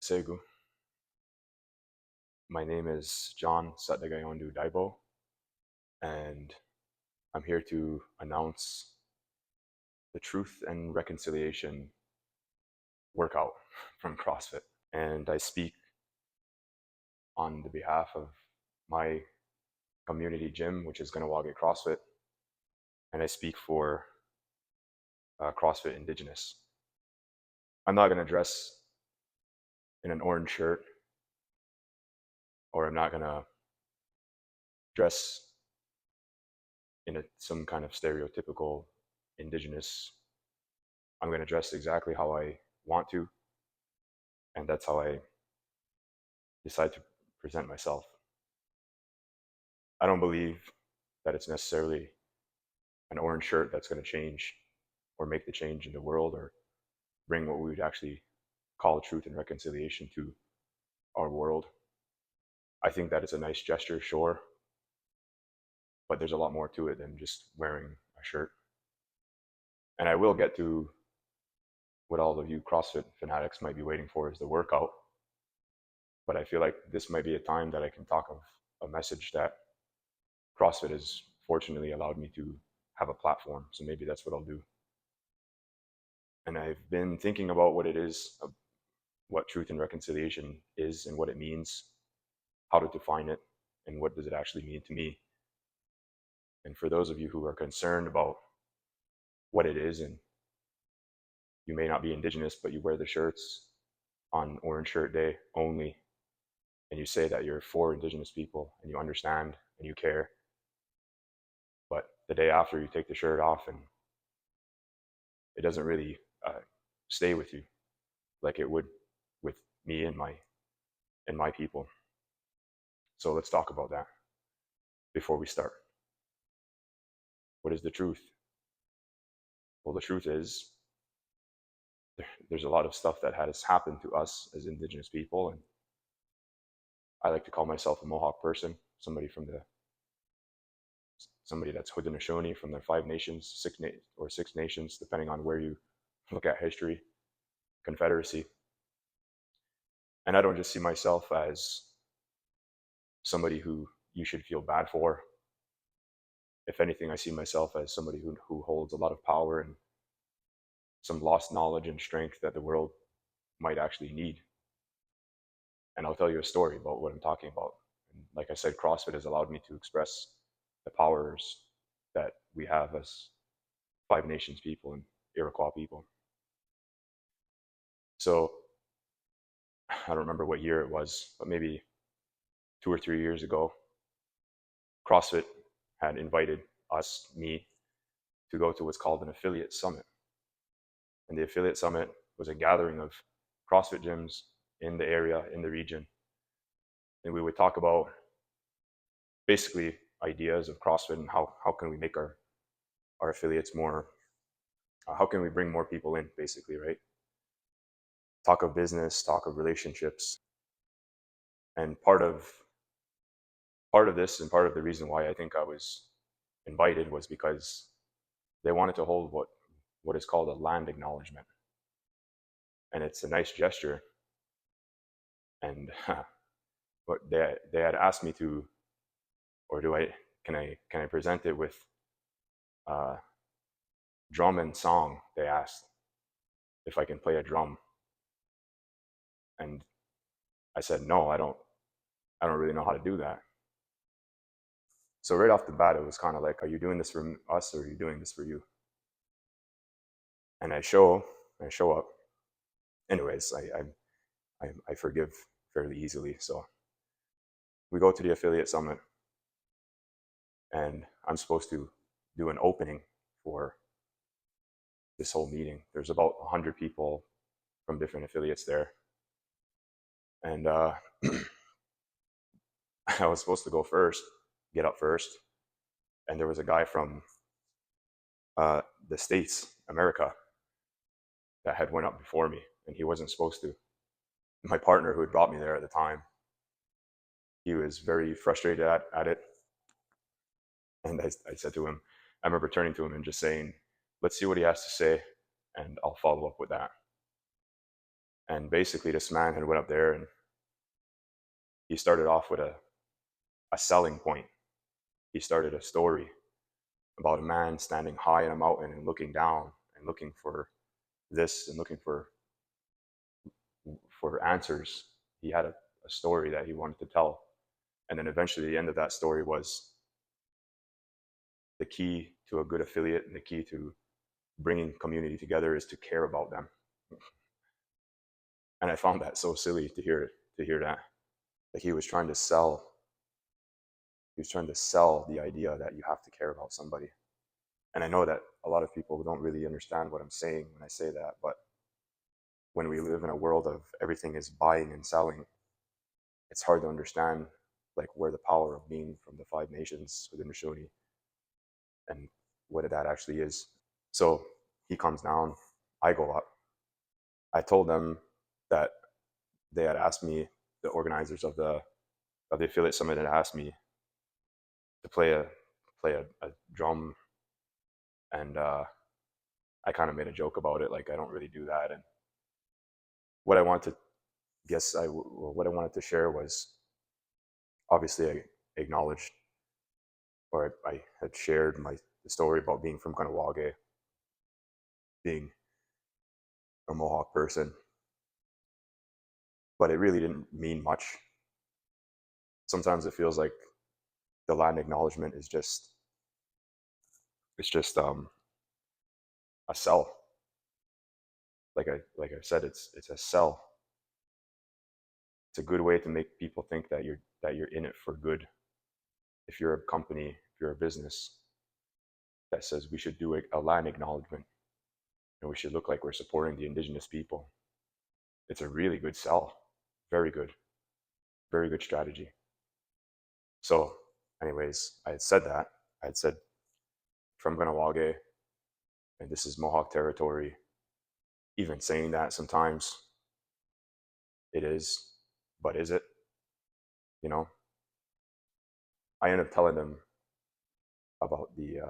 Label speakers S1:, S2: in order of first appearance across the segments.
S1: Segu. My name is John Satdagayondu Daibo, and I'm here to announce the Truth and Reconciliation workout from CrossFit. And I speak on the behalf of my community gym, which is Kahnawake CrossFit, and I speak for CrossFit Indigenous. I'm not going to dress in an orange shirt, or I'm not going to dress in some kind of stereotypical Indigenous. I'm going to dress exactly how I want to, and that's how I decide to present myself. I don't believe that it's necessarily an orange shirt that's going to change or make the change in the world or bring what we would actually call truth and reconciliation to our world. I think that it's a nice gesture, sure, but there's a lot more to it than just wearing a shirt. And I will get to what all of you CrossFit fanatics might be waiting for, is the workout. But I feel like this might be a time that I can talk of a message that CrossFit has fortunately allowed me to have a platform. So maybe that's what I'll do. And I've been thinking about what it is, what truth and reconciliation is and what it means, how to define it, and what does it actually mean to me. And for those of you who are concerned about what it is, and you may not be Indigenous, but you wear the shirts on Orange Shirt Day only, and you say that you're for Indigenous people and you understand and you care, but the day after you take the shirt off and it doesn't really stay with you like it would with me and my people. So let's talk about that before we start. What is the truth? Well, the truth is there's a lot of stuff that has happened to us as Indigenous people, and I like to call myself a Mohawk person, somebody that's Haudenosaunee from the 5 nations, 6 nations, depending on where you look at history, confederacy. And I don't just see myself as somebody who you should feel bad for. If anything, I see myself as somebody who holds a lot of power and some lost knowledge and strength that the world might actually need. And I'll tell you a story about what I'm talking about. And like I said, CrossFit has allowed me to express the powers that we have as 5 nations people and Iroquois people. So I don't remember what year it was, but maybe 2 or 3 years ago, CrossFit had invited me, to go to what's called an affiliate summit. And the affiliate summit was a gathering of CrossFit gyms in the area, in the region. And we would talk about basically ideas of CrossFit and how can we make our affiliates more, how can we bring more people in, basically, right? Talk of business, talk of relationships. And part of this, and part of the reason why I think I was invited, was because they wanted to hold what is called a land acknowledgement. And it's a nice gesture. And but they had asked me to, or can I present it with drum and song? They asked if I can play a drum. And I said, no, I don't really know how to do that. So right off the bat, it was kind of like, are you doing this for us, or are you doing this for you? And I show up. Anyways, I forgive fairly easily. So we go to the affiliate summit, and I'm supposed to do an opening for this whole meeting. There's about 100 people from different affiliates there. And I was supposed to get up first. And there was a guy from the States, America, that had went up before me, and he wasn't supposed to. My partner, who had brought me there at the time, he was very frustrated at it. And I said to him, I remember turning to him and just saying, let's see what he has to say, and I'll follow up with that. And basically this man had went up there and he started off with a selling point. He started a story about a man standing high in a mountain and looking down and looking for this and looking for answers. He had a story that he wanted to tell. And then eventually the end of that story was the key to a good affiliate and the key to bringing community together is to care about them. And I found that so silly to hear that. Like he was trying to sell the idea that you have to care about somebody. And I know that a lot of people don't really understand what I'm saying when I say that, but when we live in a world of everything is buying and selling, it's hard to understand like where the power of being from the 5 nations within Rishoni and what that actually is. So he comes down, I go up. I told them that they had asked me, the organizers of the affiliate summit had asked me to play a drum, and I kind of made a joke about it, like I don't really do that. And what I wanted to what I wanted to share was obviously I acknowledged, or I had shared the story about being from Kahnawake, being a Mohawk person, but it really didn't mean much. Sometimes it feels like the land acknowledgement is just a sell. Like I said, it's a sell. It's a good way to make people think that you're in it for good. If you're a company, if you're a business that says we should do a land acknowledgement and we should look like we're supporting the Indigenous people, it's a really good sell. Very good strategy. So, anyways, I had said that. I had said from Kahnawake, and this is Mohawk territory. Even saying that sometimes it is, but is it? You know, I end up telling them about the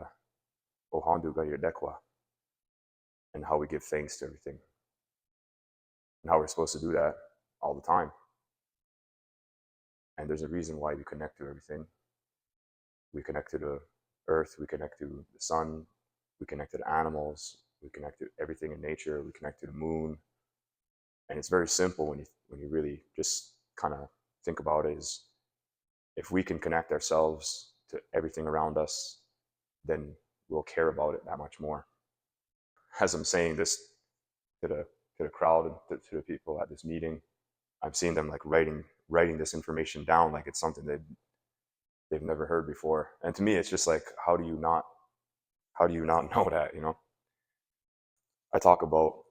S1: Ohandu Gayadekwa and how we give thanks to everything and how we're supposed to do that all the time. And there's a reason why we connect to everything. We connect to the earth, we connect to the sun, we connect to the animals, we connect to everything in nature, we connect to the moon. And it's very simple when you really just kind of think about it, is if we can connect ourselves to everything around us, then we'll care about it that much more. As I'm saying this to the crowd and to the people at this meeting, I'm seeing them like writing this information down like it's something they've never heard before. And to me, it's just like, how do you not know that? I talk about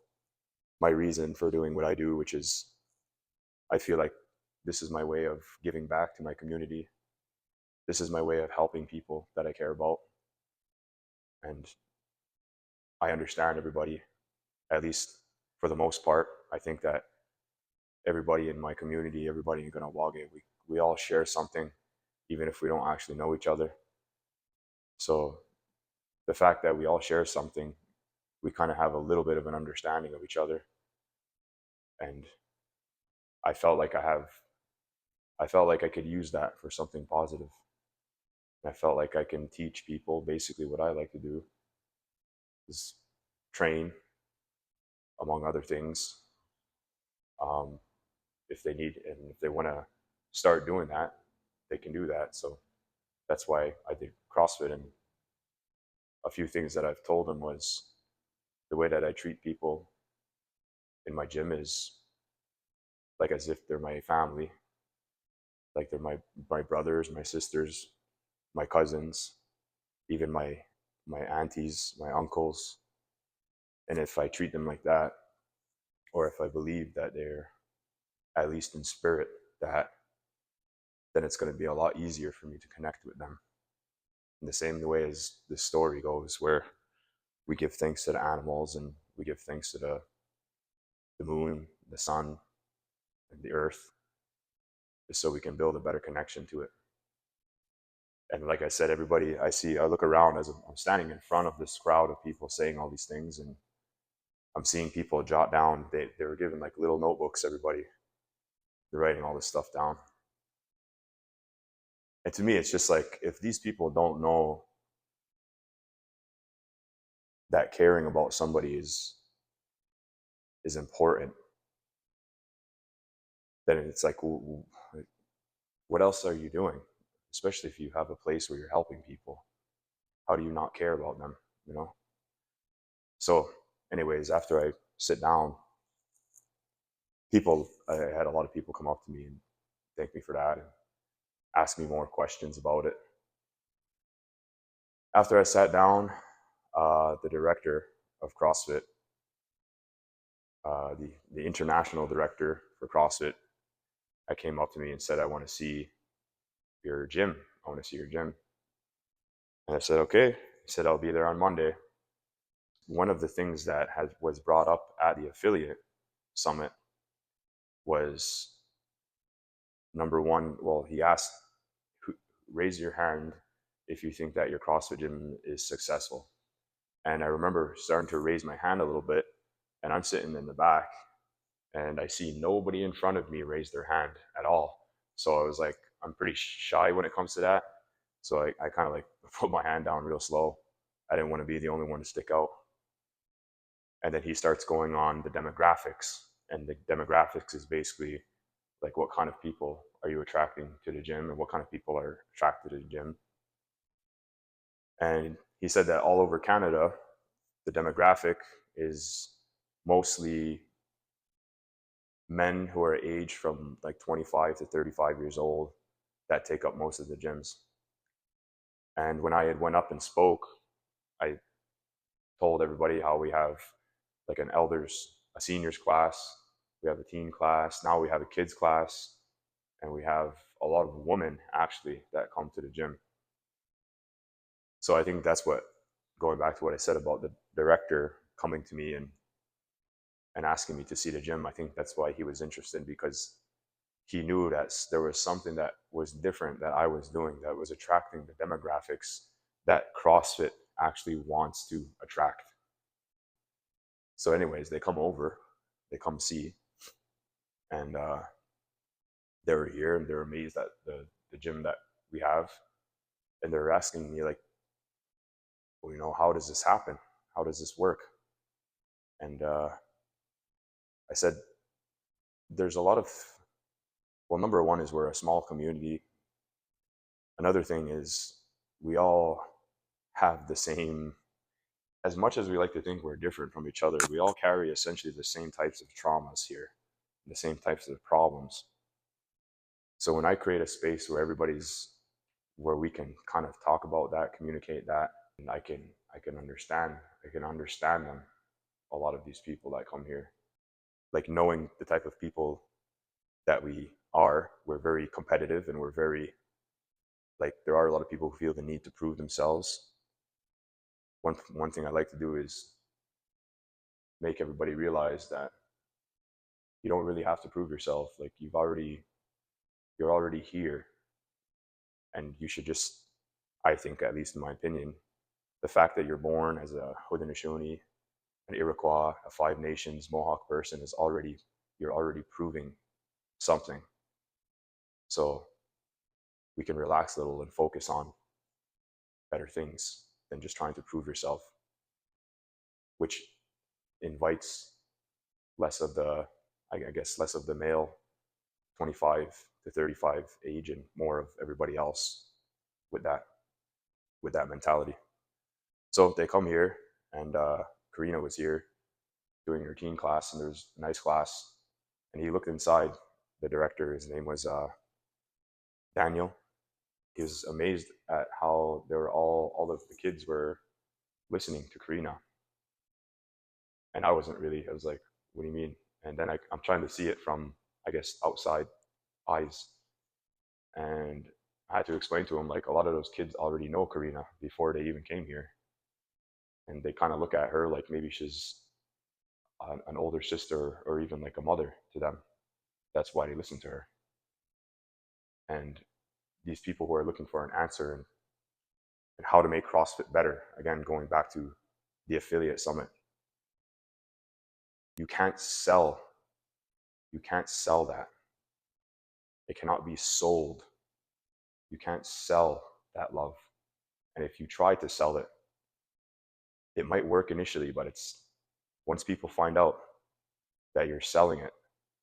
S1: my reason for doing what I do, which is I feel like this is my way of giving back to my community. This is my way of helping people that I care about. And I understand everybody, at least for the most part. I think that everybody in my community, everybody in Kahnawake, we all share something, even if we don't actually know each other. So the fact that we all share something, we kind of have a little bit of an understanding of each other. And I felt like I could use that for something positive. I felt like I can teach people basically what I like to do, is train, among other things. Um, if they need and if they want to start doing that, they can do that. So that's why I did CrossFit. And a few things that I've told them was the way that I treat people in my gym is like as if they're my family, like they're my brothers, my sisters, my cousins, even my aunties, my uncles. And if I treat them like that, or if I believe that they're at least in spirit that, then it's going to be a lot easier for me to connect with them. In the same way as this story goes, where we give thanks to the animals and we give thanks to the moon, the sun, and the earth, just so we can build a better connection to it. And like I said, everybody I look around as I'm standing in front of this crowd of people saying all these things, and I'm seeing people jot down. They were given like little notebooks, everybody. They're writing all this stuff down. And to me, it's just like, if these people don't know that caring about somebody is important, then it's like, what else are you doing? Especially if you have a place where you're helping people. How do you not care about them, you know? So anyways, after I sit down, I had a lot of people come up to me and thank me for that and ask me more questions about it. After I sat down, the director of CrossFit, the international director for CrossFit, I came up to me and said, I want to see your gym. I want to see your gym. And I said, okay. He said, I'll be there on Monday. One of the things that was brought up at the affiliate summit was, number one, well, he asked, raise your hand if you think that your CrossFit gym is successful. And I remember starting to raise my hand a little bit, and I'm sitting in the back, and I see nobody in front of me raise their hand at all. So I was like, I'm pretty shy when it comes to that. So I kind of like put my hand down real slow. I didn't want to be the only one to stick out. And then he starts going on the demographics. And the demographics is basically like, what kind of people are you attracting to the gym, and what kind of people are attracted to the gym. And he said that all over Canada, the demographic is mostly men who are aged from like 25 to 35 years old that take up most of the gyms. And when I had went up and spoke, I told everybody how we have like a seniors class, we have a teen class, now we have a kids class, and we have a lot of women actually that come to the gym. So I think that's what, going back to what I said about the director coming to me and asking me to see the gym, I think that's why he was interested, because he knew that there was something that was different that I was doing that was attracting the demographics that CrossFit actually wants to attract. So anyways, they come over, they come see, and they were here and they're amazed at the gym that we have. And they're asking me like, well, how does this happen? How does this work? And I said, there's a lot of, well, number one is we're a small community. Another thing is we all have the same, as much as we like to think we're different from each other, we all carry essentially the same types of traumas here, the same types of problems. So when I create a space where we can kind of talk about that, communicate that, and I can understand them, a lot of these people that come here. Like, knowing the type of people that we're very competitive, and we're very, like, there are a lot of people who feel the need to prove themselves. One thing I like to do is make everybody realize that you don't really have to prove yourself. Like, you're already here, and you should just, I think, at least in my opinion, the fact that you're born as a Haudenosaunee, an Iroquois, a Five Nations Mohawk person you're already proving something. So we can relax a little and focus on better things than just trying to prove yourself, which invites less of the, I guess, less of the male 25 to 35 age, and more of everybody else with that mentality. So they come here, and Karina was here doing her teen class, and there was a nice class, and he looked inside. The director, his name was Daniel. He was amazed at how they were all of the kids were listening to Karina, and I wasn't really. I was like, "What do you mean?" And then I'm trying to see it from, I guess, outside eyes, and I had to explain to him, like, a lot of those kids already know Karina before they even came here, and they kind of look at her like maybe she's an older sister or even like a mother to them. That's why they listen to her. And these people who are looking for an answer, and how to make CrossFit better, again, going back to the affiliate summit, You can't sell. You can't sell that. It cannot be sold. You can't sell that love. And if you try to sell it, it might work initially, but it's once people find out that you're selling it,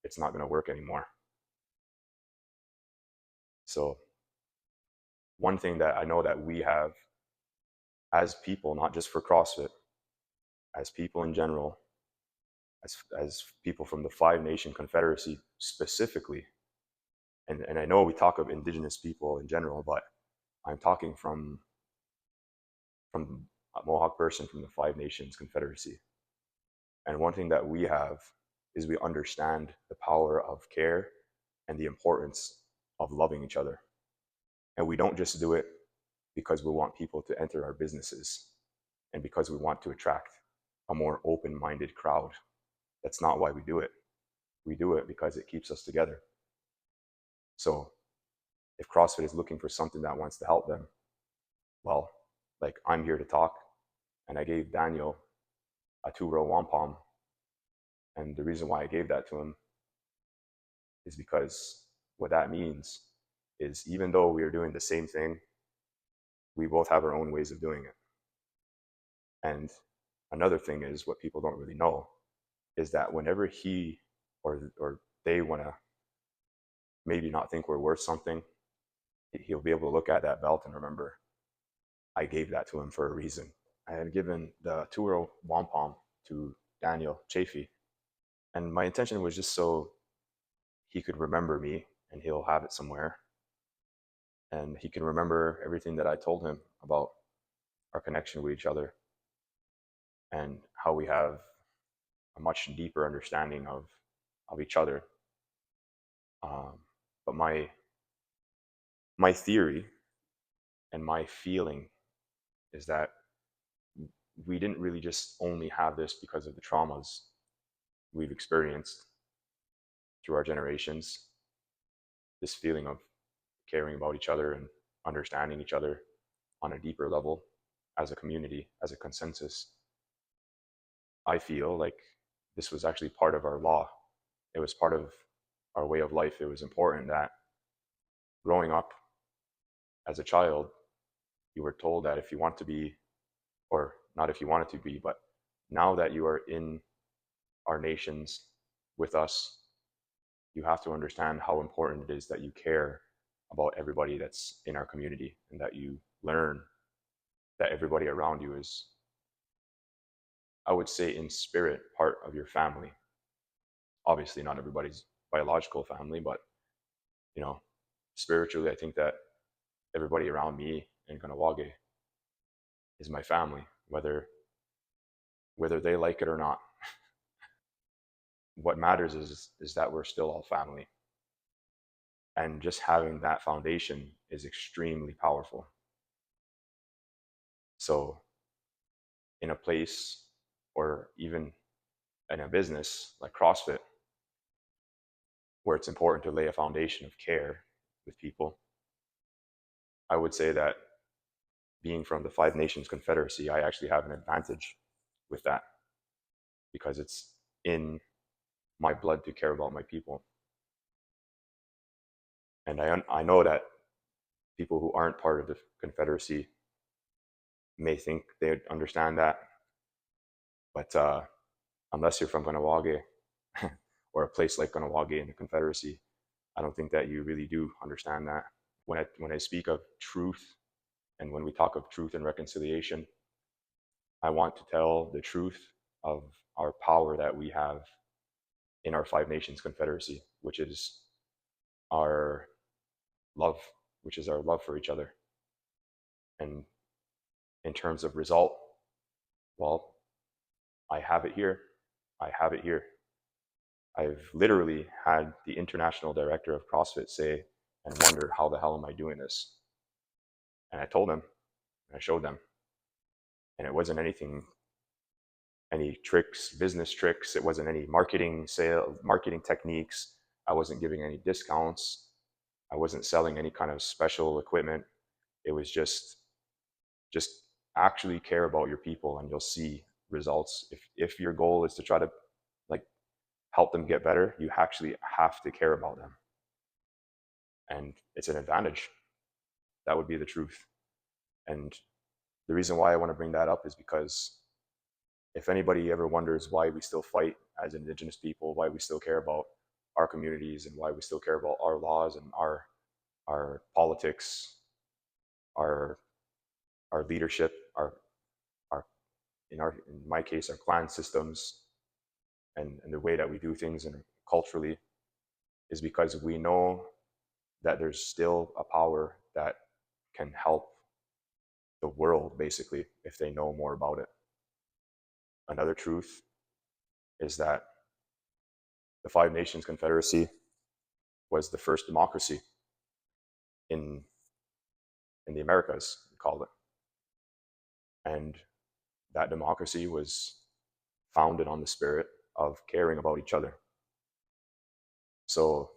S1: it's not going to work anymore. So one thing that I know that we have as people, not just for CrossFit, as people in general, as people from the Five Nation Confederacy specifically, and I know we talk of Indigenous people in general, but I'm talking from a Mohawk person from the Five Nations Confederacy. And one thing that we have is we understand the power of care and the importance of loving each other. And we don't just do it because we want people to enter our businesses and because we want to attract a more open-minded crowd. That's not why we do it. We do it because it keeps us together. So if CrossFit is looking for something that wants to help them, well, like I'm here to talk, and I gave Daniel a 2-row wampum. And the reason why I gave that to him is because what that means is even though we are doing the same thing, we both have our own ways of doing it. And another thing is what people don't really know is that whenever he or they want to maybe not think we're worth something, he'll be able to look at that belt and remember, I gave that to him for a reason. I had given the 2-row wampum to Daniel Chafee, and my intention was just so he could remember me and he'll have it somewhere. And he can remember everything that I told him about our connection with each other and how we have a much deeper understanding of each other. But my theory and my feeling is that we didn't really just only have this because of the traumas we've experienced through our generations, this feeling of caring about each other and understanding each other on a deeper level as a community, as a consensus. I feel like this was actually part of our law. It was part of our way of life. It was important that growing up as a child, you were told that if you want to be, or not if you wanted to be, but now that you are in our nations with us, you have to understand how important it is that you care about everybody that's in our community and that you learn that everybody around you is, I would say, in spirit, part of your family. Obviously, not everybody's biological family, but spiritually, I think that everybody around me in Kahnawake is my family, whether they like it or not. What matters is that we're still all family. And just having that foundation is extremely powerful. So in a place or even in a business like CrossFit, where it's important to lay a foundation of care with people, I would say that being from the Five Nations Confederacy, I actually have an advantage with that because it's in my blood to care about my people. And I know that people who aren't part of the Confederacy may think they understand that, but unless you're from Kahnawake or a place like Kahnawake in the Confederacy, I don't think that you really do understand that. When I speak of truth and when we talk of truth and reconciliation, I want to tell the truth of our power that we have in our Five Nations Confederacy, which is our love, which is our love for each other. And in terms of result, well, I have it here. I have it here. I've literally had the international director of CrossFit say and wonder, how the hell am I doing this? And I told him, and I showed them. And it wasn't any tricks, business tricks. It wasn't any marketing techniques. I wasn't giving any discounts. I wasn't selling any kind of special equipment. It was just actually care about your people and you'll see results. If your goal is to try to like help them get better, you actually have to care about them. And it's an advantage. That would be the truth. And the reason why I want to bring that up is because if anybody ever wonders why we still fight as Indigenous people, why we still care about our communities and why we still care about our laws and our politics, our our leadership, our in my case, our clan systems, and the way that we do things and culturally, is because we know that there's still a power that can help the world, basically, if they know more about it. Another truth is that the Five Nations Confederacy was the first democracy in the Americas, we called it. And that democracy was founded on the spirit of caring about each other. So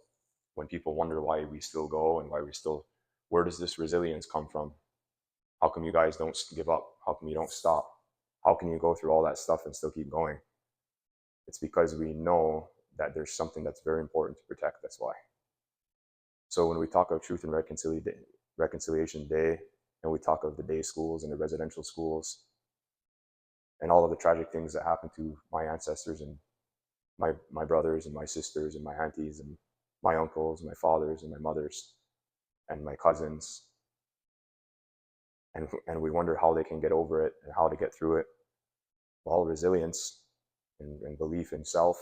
S1: when people wonder why we still go and where does this resilience come from? How come you guys don't give up? How come you don't stop? How can you go through all that stuff and still keep going? It's because we know that there's something that's very important to protect. That's why. So when we talk of Truth and Reconciliation Day, and we talk of the day schools and the residential schools, and all of the tragic things that happened to my ancestors and my brothers and my sisters and my aunties and my uncles and my fathers and my mothers and my cousins, and we wonder how they can get over it and how to get through it. Well, resilience and belief in self,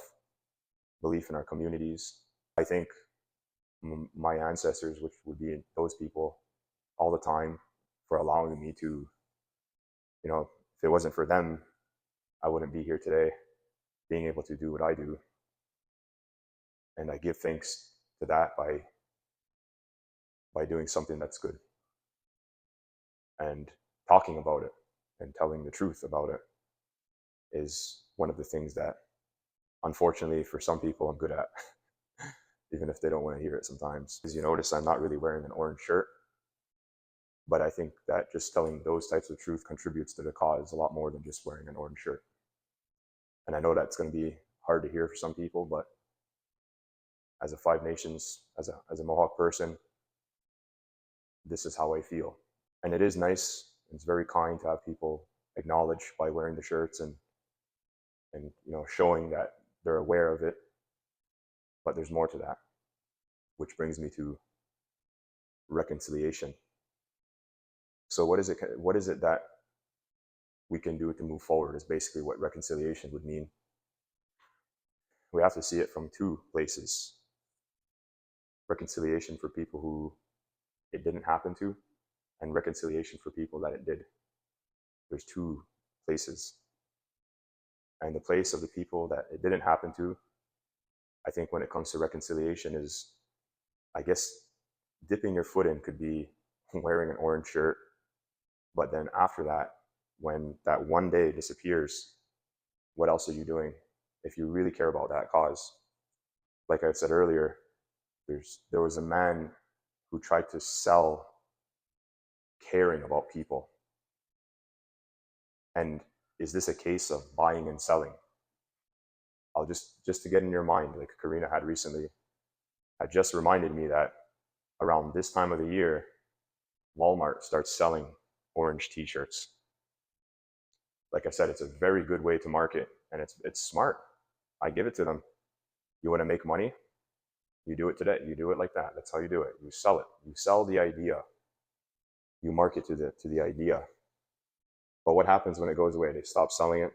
S1: belief in our communities. I think my ancestors, which would be those people, all the time, for allowing me to, if it wasn't for them, I wouldn't be here today, being able to do what I do. And I give thanks to that by doing something that's good and talking about it and telling the truth about it is one of the things that, unfortunately, for some people, I'm good at, even if they don't want to hear it sometimes. As you notice, I'm not really wearing an orange shirt, but I think that just telling those types of truth contributes to the cause a lot more than just wearing an orange shirt. And I know that's going to be hard to hear for some people, but as a Five Nations, as a Mohawk person, this is how I feel. And it is nice, it's very kind to have people acknowledge by wearing the shirts and showing that they're aware of it. But there's more to that, which brings me to reconciliation. So what is it that we can do to move forward is basically what reconciliation would mean. We have to see it from two places. Reconciliation for people who it didn't happen to, and reconciliation for people that it did. There's two places. And the place of the people that it didn't happen to, I think when it comes to reconciliation is, I guess, dipping your foot in could be wearing an orange shirt. But then after that, when that one day disappears, what else are you doing? If you really care about that cause. Like I said earlier, there was a man who tried to sell caring about people. And is this a case of buying and selling? I'll just to get in your mind, like Karina had recently, had just reminded me that around this time of the year, Walmart starts selling orange t-shirts. Like I said, it's a very good way to market, and it's smart. I give it to them. You want to make money? You do it today. You do it like that. That's how you do it. You sell it. You sell the idea. You market to the idea. But what happens when it goes away? They stop selling it,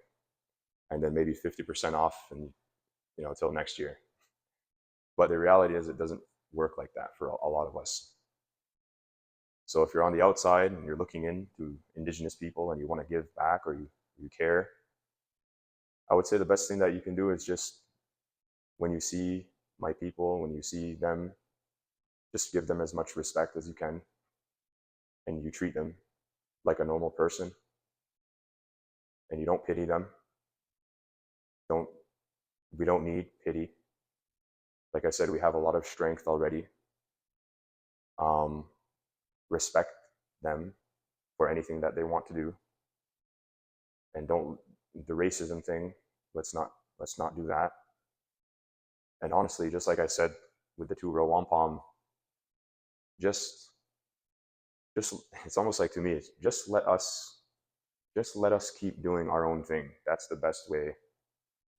S1: and then maybe 50% off, and until next year. But the reality is, it doesn't work like that for a lot of us. So if you're on the outside and you're looking into Indigenous people and you want to give back or you care, I would say the best thing that you can do is just, when you see my people, when you see them, just give them as much respect as you can, and you treat them like a normal person, and you don't pity them. We don't need pity. Like I said, we have a lot of strength already. Respect them for anything that they want to do, and don't, the racism thing, let's not do that. And honestly, just like I said with the two row wampum, just just it's almost like, to me, it's just let us keep doing our own thing. That's the best way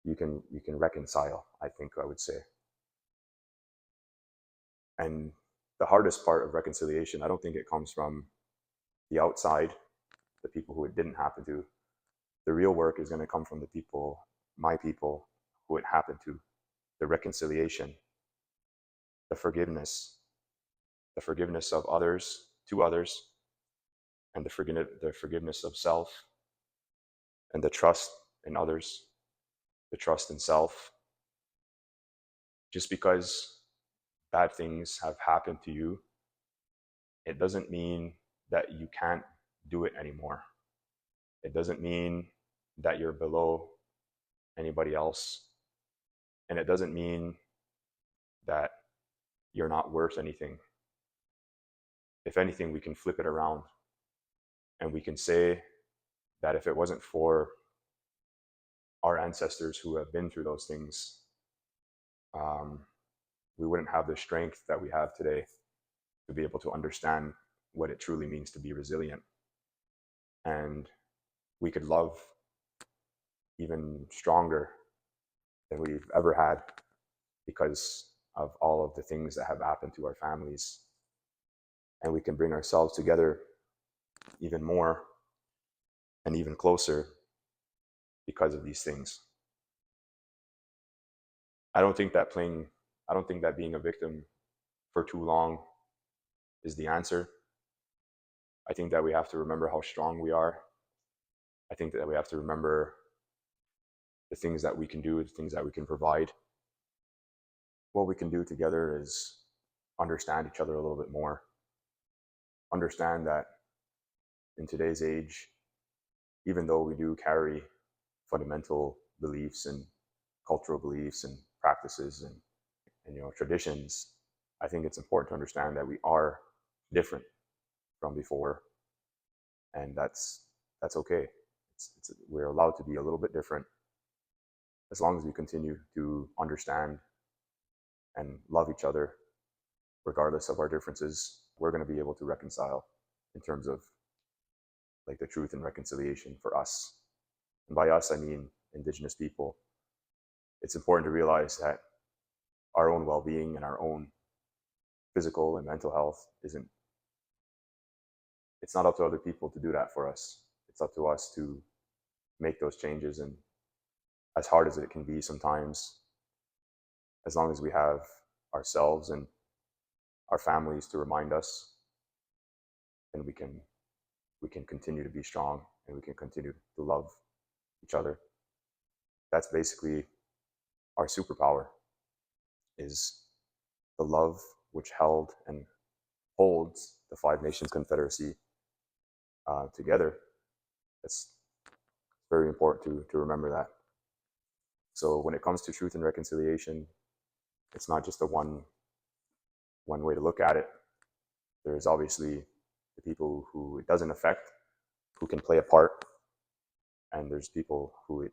S1: you can reconcile, I think I would say. And the hardest part of reconciliation, I don't think it comes from the outside, the people who it didn't happen to. The real work is going to come from the people, my people, who it happened to. The reconciliation, the forgiveness of others to others, and the forgiveness of self, and the trust in others, the trust in self. Just because bad things have happened to you, it doesn't mean that you can't do it anymore. It doesn't mean that you're below anybody else. And it doesn't mean that you're not worth anything. If anything, we can flip it around and we can say that if it wasn't for our ancestors who have been through those things, um, we wouldn't have the strength that we have today to be able to understand what it truly means to be resilient. And we could love even stronger than we've ever had because of all of the things that have happened to our families. And we can bring ourselves together even more and even closer because of these things. I don't think that being a victim for too long is the answer. I think that we have to remember how strong we are. I think that we have to remember the things that we can do, the things that we can provide. What we can do together is understand each other a little bit more. Understand that in today's age, even though we do carry fundamental beliefs and cultural beliefs and practices and traditions, I think it's important to understand that we are different from before, and that's okay. We're allowed to be a little bit different as long as we continue to understand and love each other, regardless of our differences. We're going to be able to reconcile in terms of like the truth and reconciliation for us. And by us, I mean Indigenous people. It's important to realize that our own well-being and our own physical and mental health it's not up to other people to do that for us. It's up to us to make those changes. And as hard as it can be sometimes, as long as we have ourselves and our families to remind us, then we can continue to be strong and we can continue to love each other. That's basically our superpower, is the love which held and holds the Five Nations Confederacy together. It's very important to remember that. So when it comes to truth and reconciliation, it's not just a one way to look at it. There's obviously the people who it doesn't affect, who can play a part, and there's people who it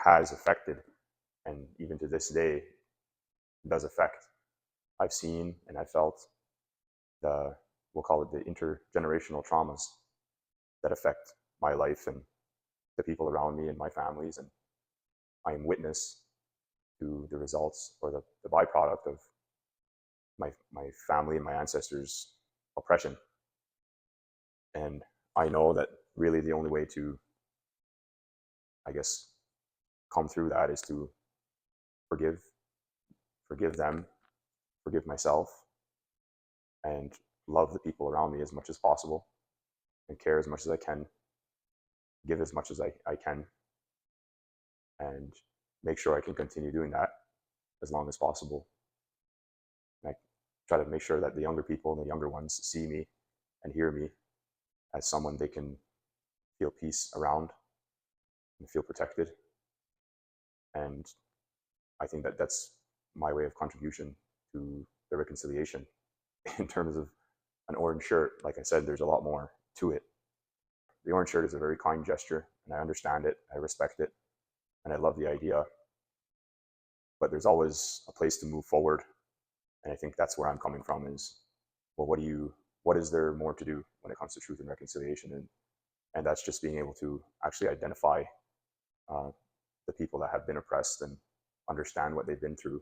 S1: has affected, and even to this day it does affect. I've seen and I felt we'll call it the intergenerational traumas that affect my life and the people around me and my families, and I am witness to the results or the byproduct of my family and my ancestors' oppression. And I know that really the only way to, I guess, come through that is to forgive them, forgive myself, and love the people around me as much as possible, and care as much as I can, give as much as I can, and make sure I can continue doing that as long as possible. And I try to make sure that the younger people and the younger ones see me and hear me as someone they can feel peace around and feel protected. And I think that that's my way of contribution to the reconciliation. In terms of an orange shirt, like I said, there's a lot more to it. The orange shirt is a very kind gesture, and I understand it, I respect it, and I love the idea. but there's always a place to move forward. And I think that's where I'm coming from is, well, what is there more to do when it comes to truth and reconciliation? And that's just being able to actually identify uh, the people that have been oppressed and understand what they've been through,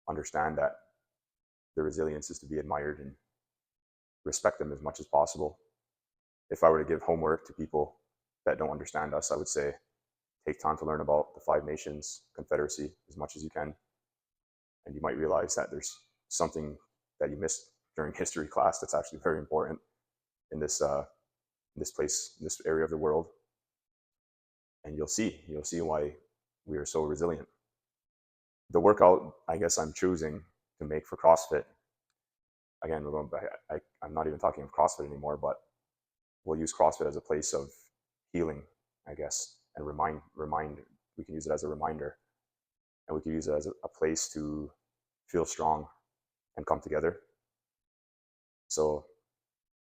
S1: understand that their resilience is to be admired, and respect them as much as possible. If I were to give homework to people that don't understand us, I would say take time to learn about the Five Nations Confederacy as much as you can. And you might realize that there's something that you missed during history class that's actually very important in this place, in this area of the world. And you'll see why we are so resilient. The workout, I guess, I'm choosing to make for CrossFit, again, we're going back, I'm not even talking of CrossFit anymore, but we'll use CrossFit as a place of healing, I guess, and we can use it as a reminder, and we can use it as a place to feel strong and come together. So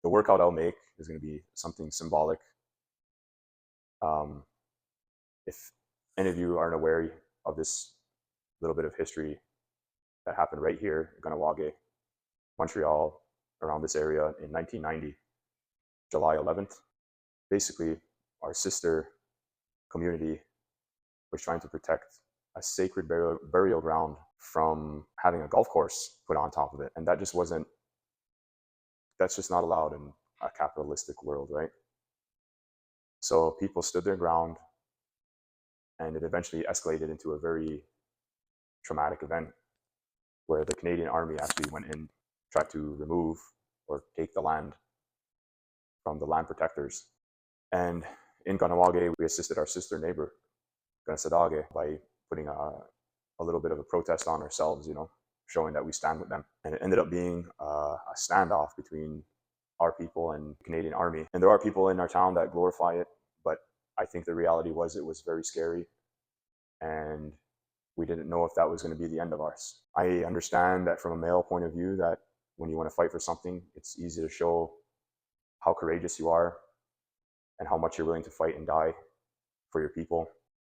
S1: the workout I'll make is going to be something symbolic. If any of you aren't aware of this little bit of history that happened right here in Kahnawake, Montreal, around this area in 1990, July 11th, basically our sister community was trying to protect a sacred burial ground from having a golf course put on top of it. And that's just not allowed in a capitalistic world, right? So people stood their ground, and it eventually escalated into a very traumatic event where the Canadian Army actually went in, tried to remove or take the land from the land protectors. And in Kahnawake, we assisted our sister neighbor, Kahnawake, by putting a little bit of a protest on ourselves, showing that we stand with them. And it ended up being a standoff between our people and the Canadian Army. And there are people in our town that glorify it, but I think the reality was it was very scary, and we didn't know if that was going to be the end of us. I understand that from a male point of view, that when you want to fight for something, it's easy to show how courageous you are and how much you're willing to fight and die for your people.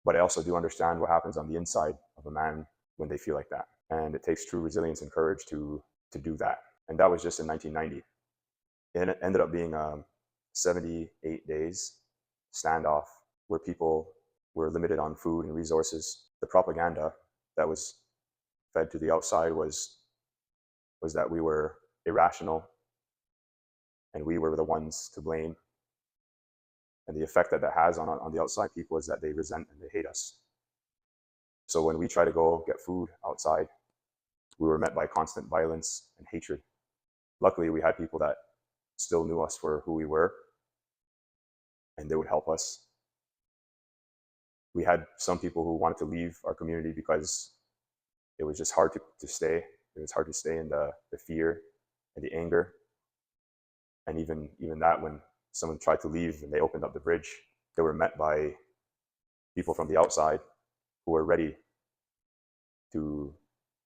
S1: But I also do understand what happens on the inside of a man when they feel like that. And it takes true resilience and courage to do that. And that was just in 1990. And it ended up being 78 days standoff where people were limited on food and resources. The propaganda that was fed to the outside was that we were irrational and we were the ones to blame. And the effect that has on the outside people is that they resent and they hate us. So when we try to go get food outside, we were met by constant violence and hatred. Luckily, we had people that still knew us for who we were, and they would help us. We had some people who wanted to leave our community because it was just hard to stay. It was hard to stay in the fear and the anger. And even that, when someone tried to leave and they opened up the bridge, they were met by people from the outside who were ready to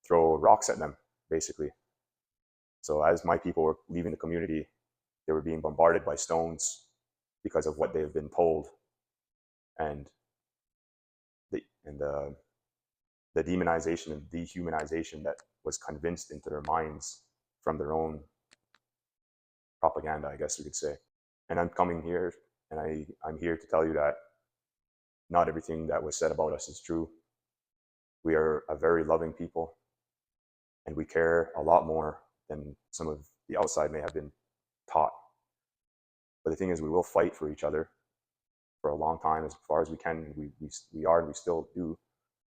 S1: throw rocks at them, basically. So as my people were leaving the community, they were being bombarded by stones because of what they have been told, and the demonization and dehumanization that was convinced into their minds from their own propaganda, I guess you could say. And I'm coming here, and I'm here to tell you that not everything that was said about us is true. We are a very loving people, and we care a lot more than some of the outside may have been taught. But the thing is, we will fight for each other for a long time, as far as we can. We are, and we still do.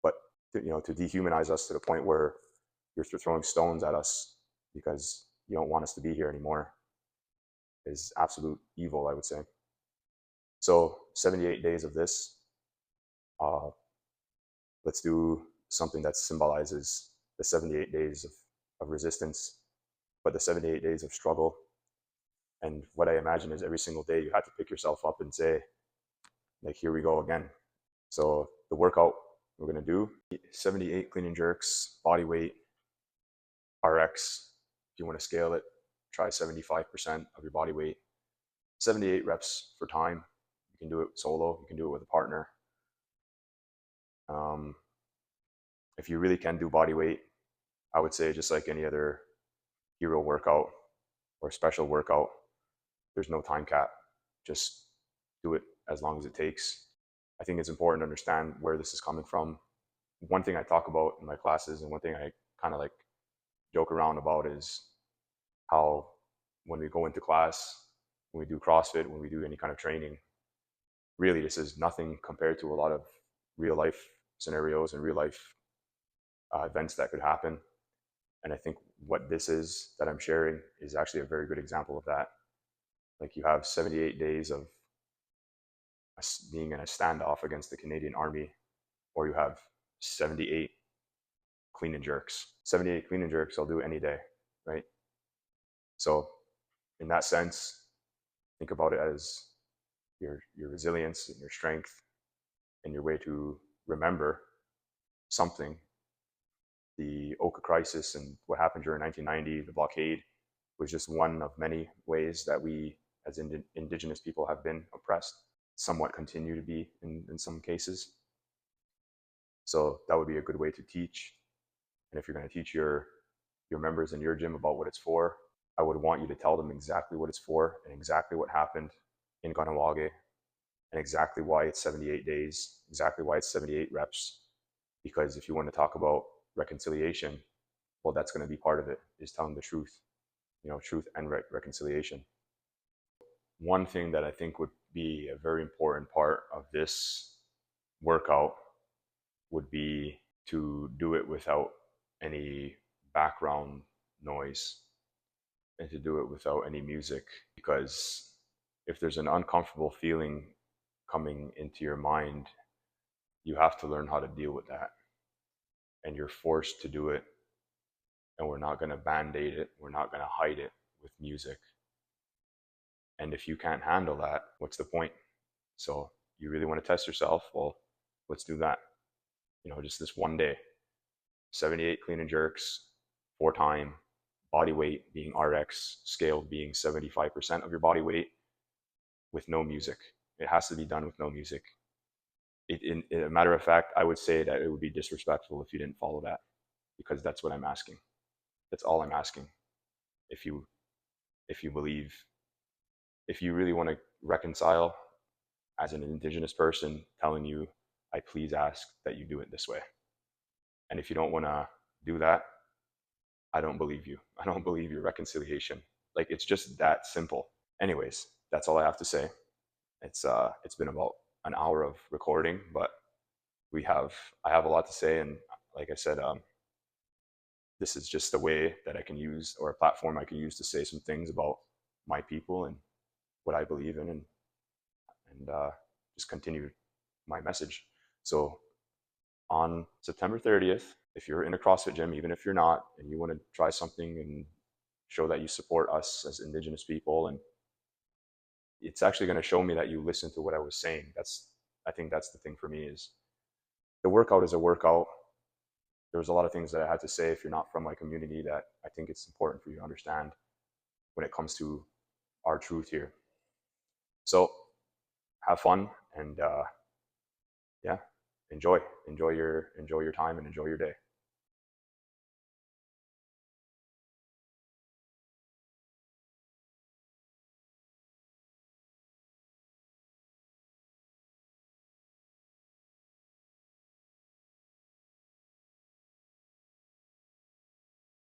S1: But to dehumanize us to the point where you're throwing stones at us because you don't want us to be here anymore is absolute evil, I would say. So 78 days of this. Let's do something that symbolizes the 78 days of resistance, but the 78 days of struggle. And what I imagine is every single day you have to pick yourself up and say, like, here we go again. So the workout we're going to do, 78 clean and jerks, body weight, RX. If you want to scale it, try 75% of your body weight. 78 reps for time. You can do it solo. You can do it with a partner. If you really can do body weight, I would say just like any other hero workout or special workout, there's no time cap. Just do it as long as it takes. I think it's important to understand where this is coming from. One thing I talk about in my classes and one thing I kind of like joke around about is how when we go into class, when we do CrossFit, when we do any kind of training, really this is nothing compared to a lot of real life scenarios and real life events that could happen. And I think what this is that I'm sharing is actually a very good example of that. Like you have 78 days of being in a standoff against the Canadian Army, or you have 78 clean and jerks. 78 clean and jerks I'll do any day, right? So in that sense, think about it as your resilience and your strength and your way to remember something. The Oka Crisis and what happened during 1990, the blockade, was just one of many ways that we as Indigenous people have been oppressed, somewhat continue to be in some cases. So that would be a good way to teach. And if you're going to teach your members in your gym about what it's for, I would want you to tell them exactly what it's for and exactly what happened in Kahnawake and exactly why it's 78 days, exactly why it's 78 reps. Because if you want to talk about reconciliation, well, that's going to be part of it, is telling the truth, truth and reconciliation. One thing that I think would be a very important part of this workout would be to do it without any background noise and to do it without any music, because if there's an uncomfortable feeling coming into your mind, you have to learn how to deal with that. And you're forced to do it. And we're not going to band-aid it. We're not going to hide it with music. And if you can't handle that, what's the point? So you really want to test yourself? Well, let's do that. Just this one day. 78 clean and jerks, 4 time, body weight being RX, scale being 75% of your body weight, with no music. It has to be done with no music. In a matter of fact, I would say that it would be disrespectful if you didn't follow that, because that's what I'm asking. That's all I'm asking. If you believe, if you really want to reconcile as an Indigenous person, telling you, I please ask that you do it this way. And if you don't want to do that, I don't believe you. I don't believe your reconciliation. Like, it's just that simple. Anyways, that's all I have to say. It's been about an hour of recording, but I have a lot to say, and like I said, this is just a way that I can use, or a platform I can use, to say some things about my people and what I believe in, and just continue my message. So on September 30th, if you're in a CrossFit gym, even if you're not, and you want to try something and show that you support us as Indigenous people, and it's actually going to show me that you listen to what I was saying. I think that's the thing for me, is the workout is a workout. There's a lot of things that I had to say if you're not from my community that I think it's important for you to understand when it comes to our truth here. So have fun, and yeah, enjoy your time and enjoy your day.